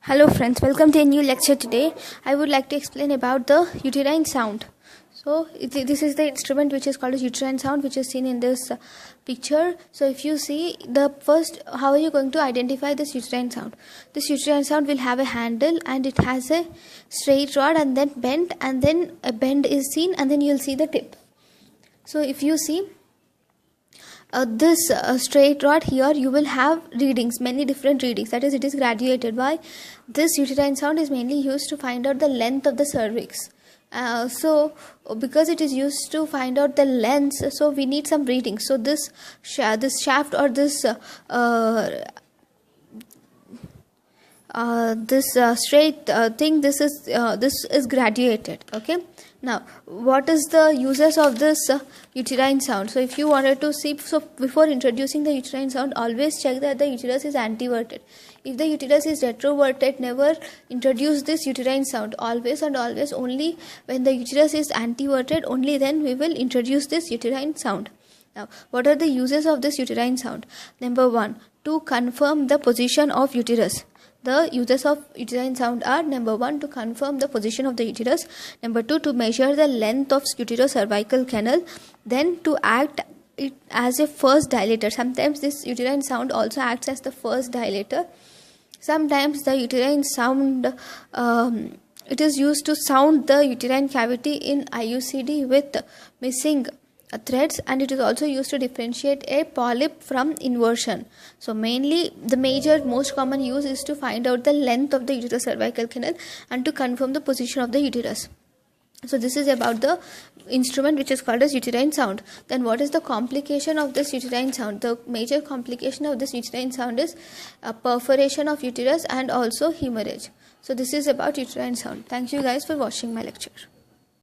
Hello friends, welcome to a new lecture. Today I would like to explain about the uterine sound. So this is the instrument which is called as uterine sound, which is seen in this picture. So if you see the first, how are you going to identify this uterine sound? This uterine sound will have a handle and it has a straight rod and then bent, and then a bend is seen, and then you'll see the tip. So if you see this straight rod here, you will have readings, many different readings, that is, it is graduated. Why? This uterine sound is mainly used to find out the length of the cervix. So because it is used to find out the length, so we need some readings. So this shaft or this straight thing, this is graduated. Okay, now what is the uses of this uterine sound? So if you wanted to see, so before introducing the uterine sound, always check that the uterus is anteverted. If the uterus is retroverted, never introduce this uterine sound. Always and always, only when the uterus is anteverted, only then we will introduce this uterine sound. Now, what are the uses of this uterine sound? Number 1, to confirm the position of uterus. The uses of uterine sound are: number 1, to confirm the position of the uterus; number 2, to measure the length of uterocervical canal; then to act it as a first dilator. Sometimes this uterine sound also acts as the first dilator. Sometimes the uterine sound it is used to sound the uterine cavity in IUCD with missing threads, and it is also used to differentiate a polyp from inversion. So mainly the most common use is to find out the length of the uterocervical canal and to confirm the position of the uterus. So this is about the instrument which is called as uterine sound. Then what is the complication of this uterine sound? The major complication of this uterine sound is perforation of uterus and also hemorrhage. So this is about uterine sound. Thank you guys for watching my lecture.